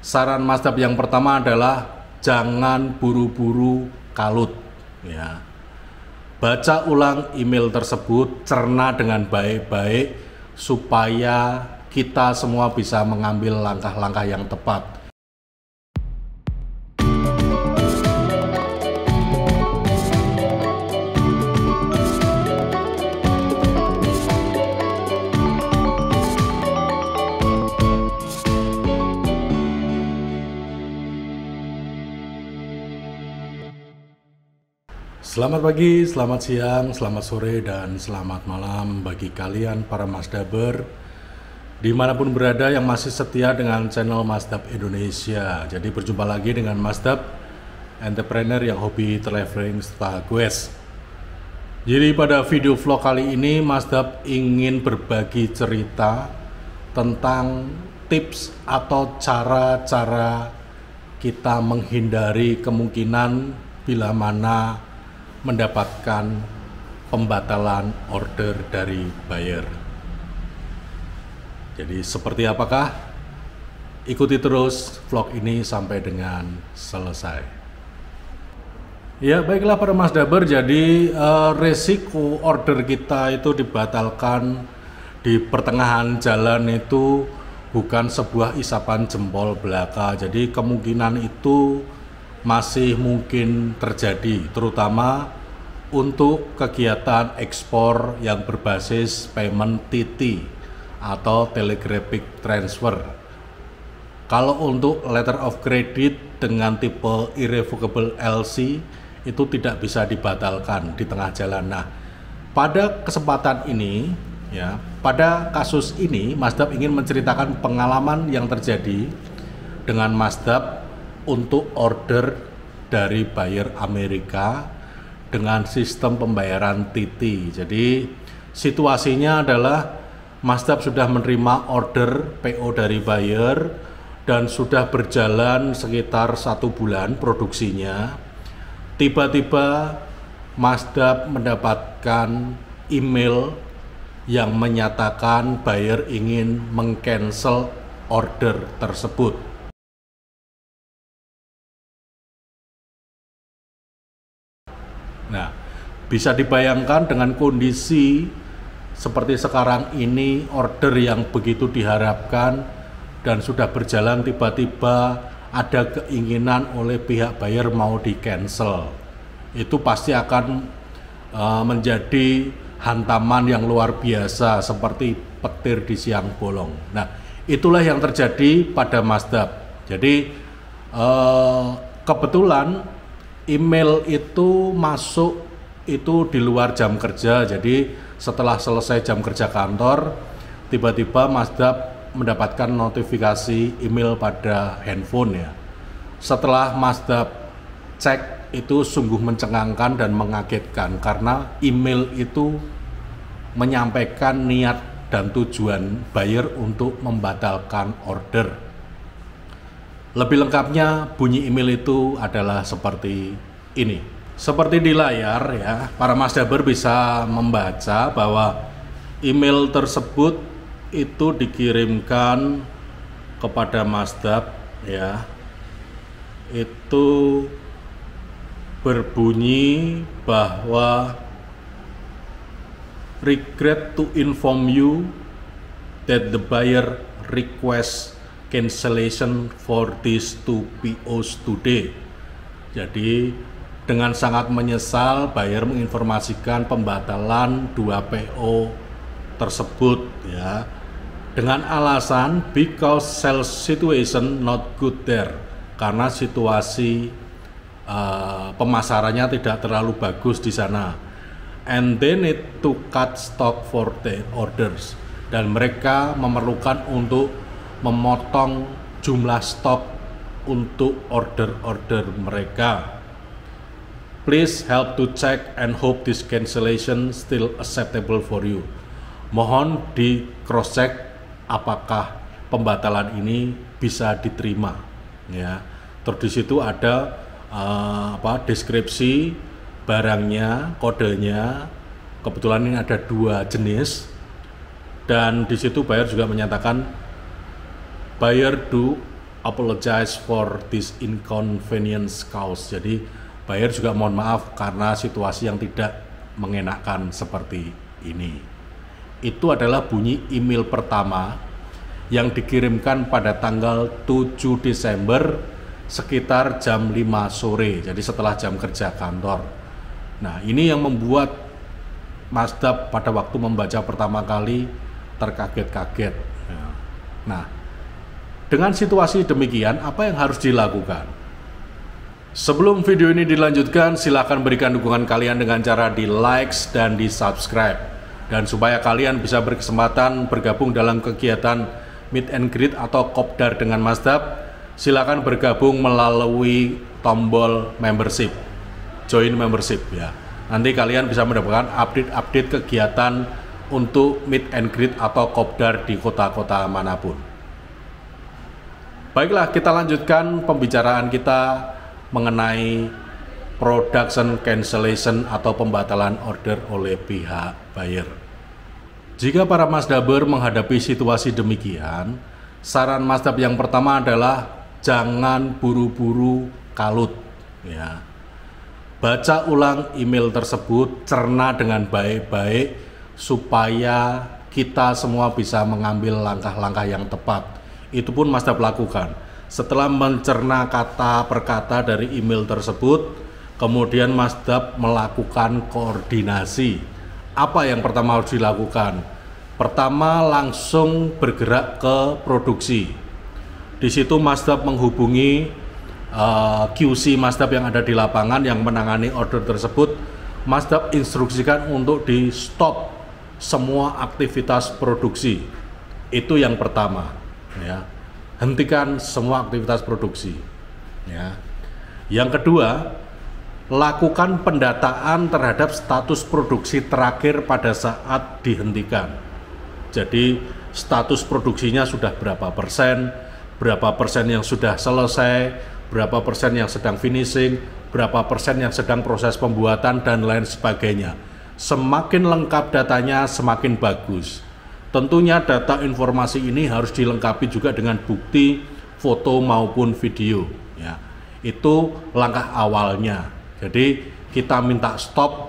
Saran Masdap yang pertama adalah jangan buru-buru kalut ya. Baca ulang email tersebut, cerna dengan baik-baik supaya kita semua bisa mengambil langkah-langkah yang tepat. Selamat pagi, selamat siang, selamat sore, dan selamat malam bagi kalian para Masdaber dimanapun berada yang masih setia dengan channel Masdap Indonesia. Jadi berjumpa lagi dengan Masdap, entrepreneur yang hobi traveling serta goes. Jadi pada video vlog kali ini Masdap ingin berbagi cerita tentang tips atau cara-cara kita menghindari kemungkinan bila mana mendapatkan pembatalan order dari buyer. Jadi seperti apakah? Ikuti terus vlog ini sampai dengan selesai. Ya baiklah para Masdaber, jadi resiko order kita itu dibatalkan di pertengahan jalan itu bukan sebuah isapan jempol belaka. Jadi kemungkinan itu masih mungkin terjadi, terutama untuk kegiatan ekspor yang berbasis payment TT atau telegraphic transfer. Kalau untuk letter of credit dengan tipe irrevocable LC itu tidak bisa dibatalkan di tengah jalan. Nah, pada kesempatan ini ya, pada kasus ini Masdap ingin menceritakan pengalaman yang terjadi dengan Masdap untuk order dari buyer Amerika dengan sistem pembayaran TT. Jadi situasinya adalah Masdap sudah menerima order PO dari buyer dan sudah berjalan sekitar 1 bulan produksinya. Tiba-tiba Masdap mendapatkan email yang menyatakan buyer ingin meng-cancel order tersebut. Nah, bisa dibayangkan dengan kondisi seperti sekarang ini, order yang begitu diharapkan dan sudah berjalan tiba-tiba ada keinginan oleh pihak buyer mau di-cancel. Itu pasti akan menjadi hantaman yang luar biasa seperti petir di siang bolong. Nah, itulah yang terjadi pada Masdap. Jadi kebetulan email itu masuk itu di luar jam kerja. Jadi setelah selesai jam kerja kantor, tiba-tiba Masdap mendapatkan notifikasi email pada handphone ya. Setelah Masdap cek, itu sungguh mencengangkan dan mengagetkan karena email itu menyampaikan niat dan tujuan buyer untuk membatalkan order. Lebih lengkapnya bunyi email itu adalah seperti ini. Seperti di layar ya, para Masdaber bisa membaca bahwa email tersebut itu dikirimkan kepada Masdap ya. Itu berbunyi bahwa regret to inform you that the buyer request cancellation for these 2 POs today. Jadi dengan sangat menyesal buyer menginformasikan pembatalan 2 PO tersebut ya, dengan alasan because sales situation not good there, karena situasi pemasarannya tidak terlalu bagus di sana, and they need to cut stock for the orders, dan mereka memerlukan untuk memotong jumlah stok untuk order-order mereka. Please help to check and hope this cancellation still acceptable for you. Mohon di cross check apakah pembatalan ini bisa diterima ya. Terus di situ ada deskripsi barangnya, kodenya. Kebetulan ini ada 2 jenis, dan di situ buyer juga menyatakan buyer do apologize for this inconvenience caused. Jadi buyer juga mohon maaf karena situasi yang tidak mengenakan seperti ini. Itu adalah bunyi email pertama yang dikirimkan pada tanggal 7 Desember sekitar jam 5 sore, jadi setelah jam kerja kantor. Nah, ini yang membuat Masdap pada waktu membaca pertama kali terkaget-kaget. Nah, dengan situasi demikian, apa yang harus dilakukan? Sebelum video ini dilanjutkan, silakan berikan dukungan kalian dengan cara di like dan di subscribe. Dan supaya kalian bisa berkesempatan bergabung dalam kegiatan Meet and Greet atau Kopdar dengan Masdap, silakan bergabung melalui tombol membership, join membership ya. Nanti kalian bisa mendapatkan update-update kegiatan untuk Meet and Greet atau Kopdar di kota-kota manapun. Baiklah, kita lanjutkan pembicaraan kita mengenai production cancellation atau pembatalan order oleh pihak buyer. Jika para Masdaber menghadapi situasi demikian, saran Masdap yang pertama adalah jangan buru-buru kalut ya. Baca ulang email tersebut, cerna dengan baik-baik supaya kita semua bisa mengambil langkah-langkah yang tepat. Itu pun Masdap lakukan. Setelah mencerna kata per kata dari email tersebut, kemudian Masdap melakukan koordinasi. Apa yang pertama harus dilakukan? Pertama, langsung bergerak ke produksi. Di situ Masdap menghubungi QC Masdap yang ada di lapangan yang menangani order tersebut. Masdap instruksikan untuk di stop semua aktivitas produksi. Itu yang pertama ya. Hentikan semua aktivitas produksi ya. Yang kedua, lakukan pendataan terhadap status produksi terakhir pada saat dihentikan. Jadi status produksinya sudah berapa persen yang sudah selesai, berapa persen yang sedang finishing, berapa persen yang sedang proses pembuatan, dan lain sebagainya. Semakin lengkap datanya, semakin bagus. Tentunya data informasi ini harus dilengkapi juga dengan bukti, foto maupun video. Ya, itu langkah awalnya. Jadi kita minta stop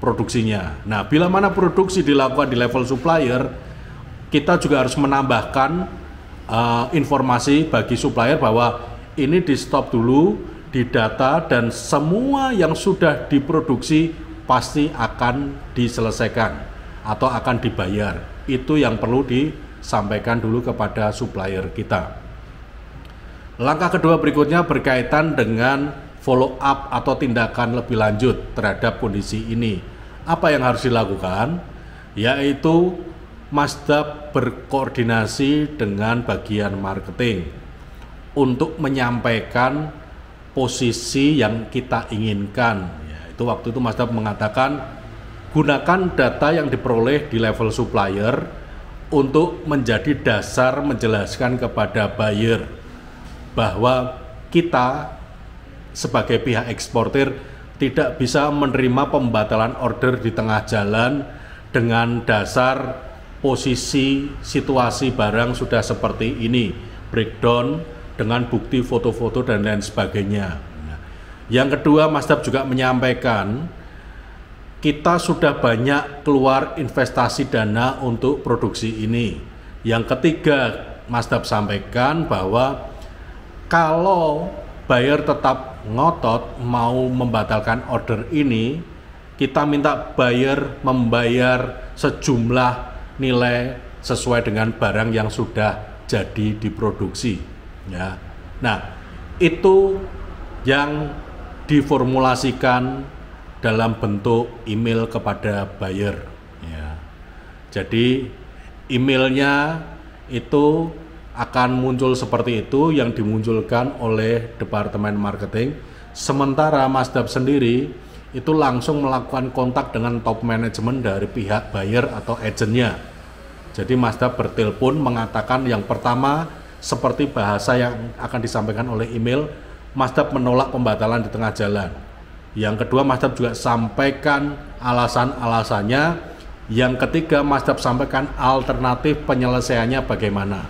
produksinya. Nah, bila mana produksi dilakukan di level supplier, kita juga harus menambahkan informasi bagi supplier bahwa ini di stop dulu, didata, dan semua yang sudah diproduksi pasti akan diselesaikan atau akan dibayar. Itu yang perlu disampaikan dulu kepada supplier kita. Langkah kedua berikutnya berkaitan dengan follow up atau tindakan lebih lanjut terhadap kondisi ini. Apa yang harus dilakukan? Yaitu Masdap berkoordinasi dengan bagian marketing untuk menyampaikan posisi yang kita inginkan. Ya, itu waktu itu Masdap mengatakan gunakan data yang diperoleh di level supplier untuk menjadi dasar menjelaskan kepada buyer bahwa kita sebagai pihak eksportir tidak bisa menerima pembatalan order di tengah jalan dengan dasar posisi situasi barang sudah seperti ini, breakdown dengan bukti foto-foto dan lain sebagainya. Yang kedua, Masdap juga menyampaikan kita sudah banyak keluar investasi dana untuk produksi ini. Yang ketiga, Masdap sampaikan bahwa kalau buyer tetap ngotot mau membatalkan order ini, kita minta buyer membayar sejumlah nilai sesuai dengan barang yang sudah jadi diproduksi ya. Nah, itu yang diformulasikan dalam bentuk email kepada buyer ya. Jadi emailnya itu akan muncul seperti itu yang dimunculkan oleh Departemen Marketing. Sementara Masdap sendiri itu langsung melakukan kontak dengan top management dari pihak buyer atau agentnya. Jadi Masdap bertelepon mengatakan yang pertama seperti bahasa yang akan disampaikan oleh email, Masdap menolak pembatalan di tengah jalan. Yang kedua, Masdap juga sampaikan alasan-alasannya. Yang ketiga, Masdap sampaikan alternatif penyelesaiannya bagaimana.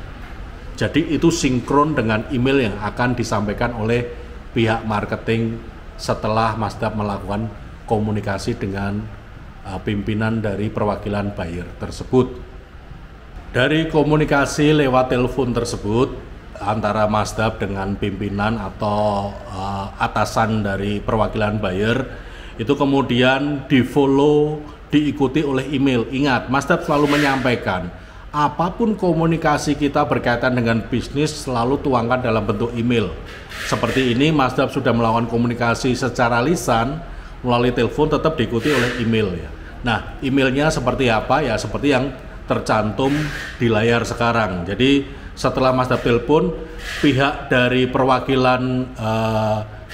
Jadi itu sinkron dengan email yang akan disampaikan oleh pihak marketing setelah Masdap melakukan komunikasi dengan pimpinan dari perwakilan buyer tersebut. Dari komunikasi lewat telepon tersebut antara Masdap dengan pimpinan atau atasan dari perwakilan buyer itu kemudian di-follow, diikuti oleh email. Ingat, Masdap selalu menyampaikan apapun komunikasi kita berkaitan dengan bisnis selalu tuangkan dalam bentuk email. Seperti ini, Masdap sudah melakukan komunikasi secara lisan melalui telepon, tetap diikuti oleh email ya. Nah, emailnya seperti apa ya? Seperti yang tercantum di layar sekarang. Jadi setelah Masdap telepon, pihak dari perwakilan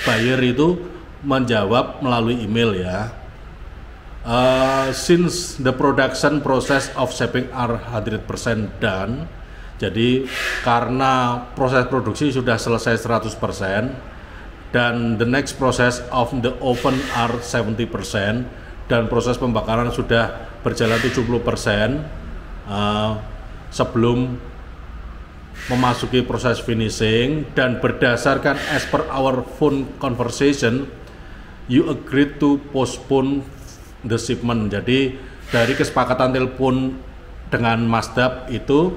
buyer itu menjawab melalui email ya. Since the production process of shipping are 100% done, jadi karena proses produksi sudah selesai 100% dan the next process of the oven are 70% dan proses pembakaran sudah berjalan 70% sebelum memasuki proses finishing, dan berdasarkan as per our phone conversation you agreed to postpone the shipment. Jadi dari kesepakatan telepon dengan Masdap itu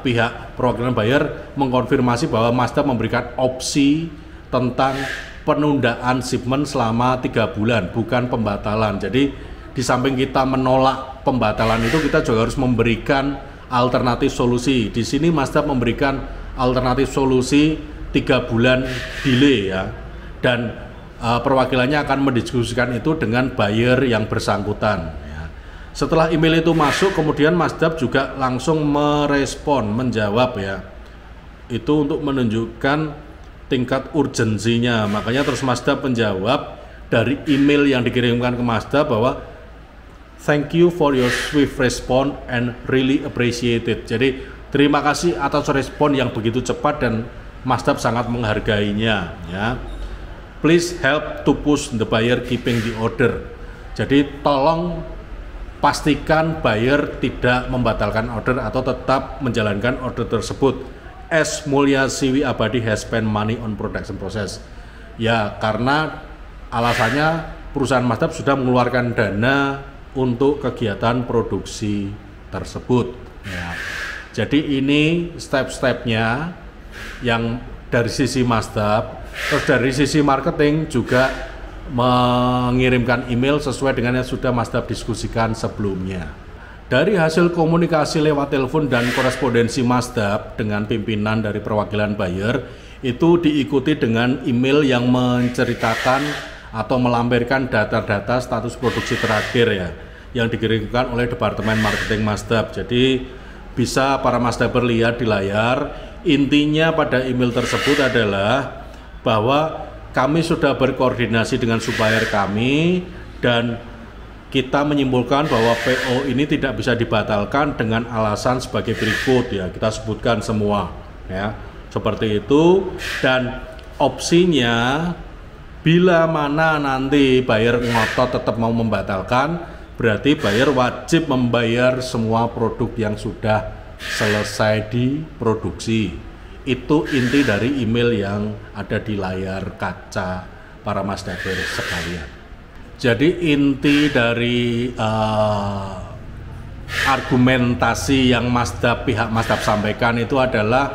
pihak perwakilan buyer mengkonfirmasi bahwa Masdap memberikan opsi tentang penundaan shipment selama 3 bulan, bukan pembatalan. Jadi di samping kita menolak pembatalan itu, kita juga harus memberikan alternatif solusi. Di sini Masdap memberikan alternatif solusi 3 bulan delay ya, dan perwakilannya akan mendiskusikan itu dengan buyer yang bersangkutan ya. Setelah email itu masuk, kemudian Masdap juga langsung merespon, menjawab ya. Itu untuk menunjukkan tingkat urgensinya. Makanya terus Masdap menjawab dari email yang dikirimkan ke Masdap bahwa thank you for your swift response and really appreciate it. Jadi terima kasih atas respon yang begitu cepat dan Masdap sangat menghargainya ya. Please help to push the buyer keeping the order. Jadi tolong pastikan buyer tidak membatalkan order atau tetap menjalankan order tersebut. As Mulya Siwi Abadi has spent money on production process. Ya, karena alasannya perusahaan Masdap sudah mengeluarkan dana untuk kegiatan produksi tersebut ya. Jadi ini step-stepnya yang dari sisi Masdap. Terus dari sisi marketing juga mengirimkan email sesuai dengan yang sudah Masdap diskusikan sebelumnya. Dari hasil komunikasi lewat telepon dan korespondensi Masdap dengan pimpinan dari perwakilan buyer itu diikuti dengan email yang menceritakan atau melampirkan data-data status produksi terakhir ya, yang dikirimkan oleh Departemen Marketing Masdap. Jadi bisa para Masdaper lihat di layar, intinya pada email tersebut adalah bahwa kami sudah berkoordinasi dengan supplier kami dan kita menyimpulkan bahwa PO ini tidak bisa dibatalkan dengan alasan sebagai berikut ya, kita sebutkan semua ya, seperti itu. Dan opsinya bila mana nanti buyer ngotot tetap mau membatalkan, berarti buyer wajib membayar semua produk yang sudah selesai diproduksi. Itu inti dari email yang ada di layar kaca para Masdaper sekalian. Jadi inti dari argumentasi yang pihak Masdap sampaikan itu adalah,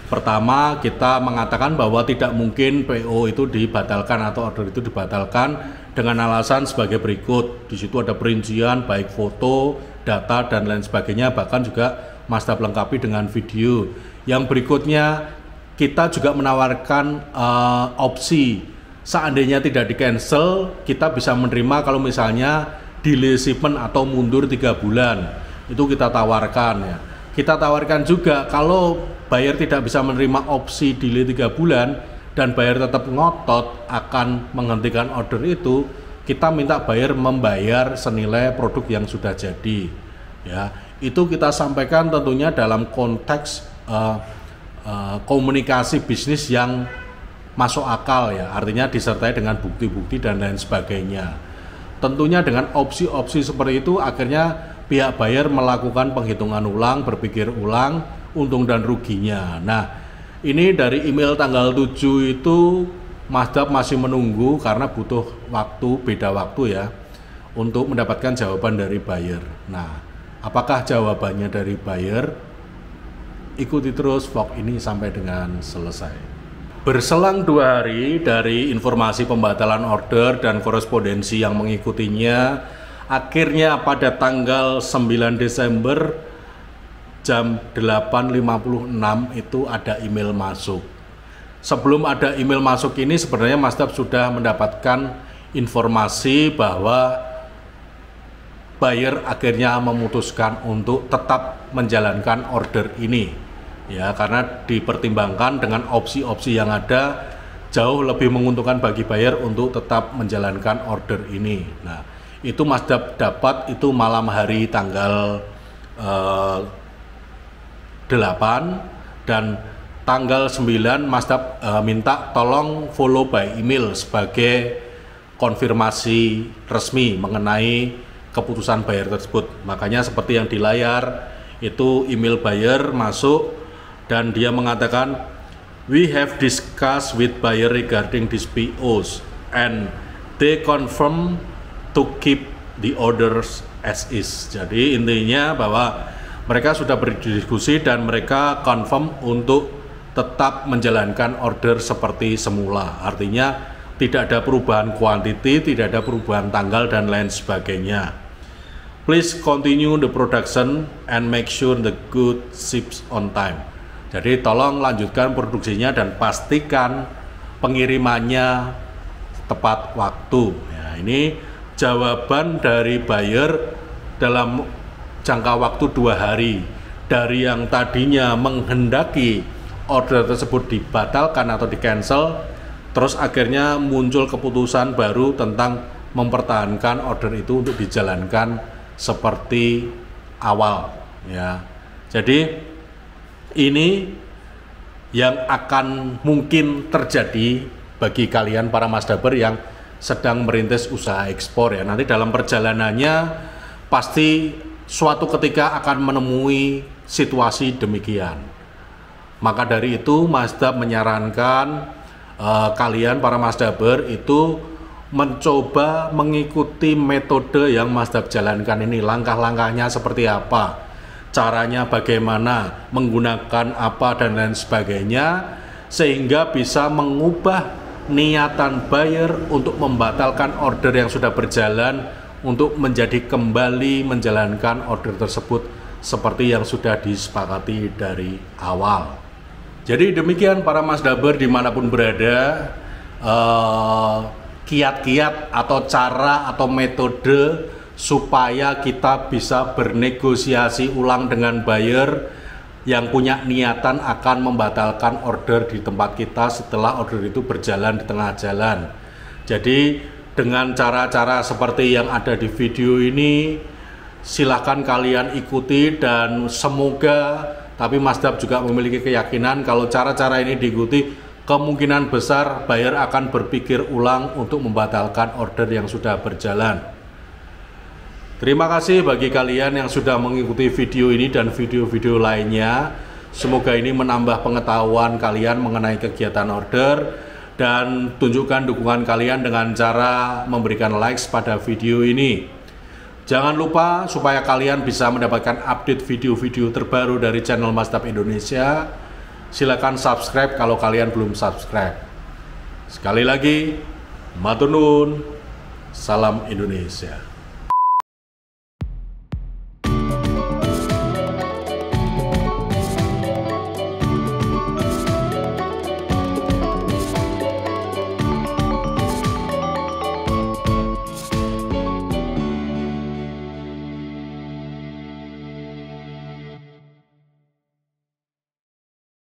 pertama kita mengatakan bahwa tidak mungkin PO itu dibatalkan atau order itu dibatalkan dengan alasan sebagai berikut. Di situ ada perincian baik foto, data dan lain sebagainya, bahkan juga Masdap lengkapi dengan video. Yang berikutnya kita juga menawarkan opsi seandainya tidak di cancel, kita bisa menerima kalau misalnya delay shipment atau mundur 3 bulan. Itu kita tawarkan ya. Kita tawarkan juga kalau buyer tidak bisa menerima opsi delay 3 bulan dan buyer tetap ngotot akan menghentikan order itu, kita minta buyer membayar senilai produk yang sudah jadi ya. Itu kita sampaikan tentunya dalam konteks komunikasi bisnis yang masuk akal ya, artinya disertai dengan bukti-bukti dan lain sebagainya. Tentunya dengan opsi-opsi seperti itu akhirnya pihak buyer melakukan penghitungan ulang, berpikir ulang untung dan ruginya. Nah, ini dari email tanggal 7 itu Masdap masih menunggu karena butuh waktu, beda waktu ya, untuk mendapatkan jawaban dari buyer. Nah, apakah jawabannya dari buyer? Ikuti terus vlog ini sampai dengan selesai. Berselang 2 hari dari informasi pembatalan order dan korespondensi yang mengikutinya, akhirnya pada tanggal 9 Desember jam 8.56 itu ada email masuk. Sebelum ada email masuk ini sebenarnya Masdap sudah mendapatkan informasi bahwa buyer akhirnya memutuskan untuk tetap menjalankan order ini. Ya, karena dipertimbangkan dengan opsi-opsi yang ada jauh lebih menguntungkan bagi buyer untuk tetap menjalankan order ini. Nah, itu Masdap dapat itu malam hari tanggal 8 dan tanggal 9 Masdap minta tolong follow by email sebagai konfirmasi resmi mengenai keputusan buyer tersebut. Makanya seperti yang di layar itu email buyer masuk dan dia mengatakan, "We have discussed with buyer regarding these POs and they confirm to keep the orders as is." Jadi intinya bahwa mereka sudah berdiskusi dan mereka confirm untuk tetap menjalankan order seperti semula. Artinya tidak ada perubahan kuantiti, tidak ada perubahan tanggal dan lain sebagainya. Please continue the production and make sure the goods ships on time. Jadi tolong lanjutkan produksinya dan pastikan pengirimannya tepat waktu. Ya, ini jawaban dari buyer dalam jangka waktu 2 hari. Dari yang tadinya menghendaki order tersebut dibatalkan atau di-cancel, terus akhirnya muncul keputusan baru tentang mempertahankan order itu untuk dijalankan seperti awal ya. Jadi ini yang akan mungkin terjadi bagi kalian para Masdaber yang sedang merintis usaha ekspor ya. Nanti dalam perjalanannya pasti suatu ketika akan menemui situasi demikian. Maka dari itu Masdap menyarankan kalian para Masdaber itu mencoba mengikuti metode yang Masdap jalankan ini. Langkah-langkahnya seperti apa, caranya bagaimana, menggunakan apa dan lain sebagainya, sehingga bisa mengubah niatan buyer untuk membatalkan order yang sudah berjalan untuk menjadi kembali menjalankan order tersebut seperti yang sudah disepakati dari awal. Jadi demikian para Masdaber dimanapun berada, kiat-kiat atau cara atau metode supaya kita bisa bernegosiasi ulang dengan buyer yang punya niatan akan membatalkan order di tempat kita setelah order itu berjalan di tengah jalan. Jadi dengan cara-cara seperti yang ada di video ini, silahkan kalian ikuti dan semoga, tapi Masdap juga memiliki keyakinan kalau cara-cara ini diikuti, kemungkinan besar buyer akan berpikir ulang untuk membatalkan order yang sudah berjalan. Terima kasih bagi kalian yang sudah mengikuti video ini dan video-video lainnya. Semoga ini menambah pengetahuan kalian mengenai kegiatan order, dan tunjukkan dukungan kalian dengan cara memberikan likes pada video ini. Jangan lupa supaya kalian bisa mendapatkan update video-video terbaru dari channel Masdap Indonesia, silakan subscribe kalau kalian belum subscribe. Sekali lagi, matur nuwun, salam Indonesia.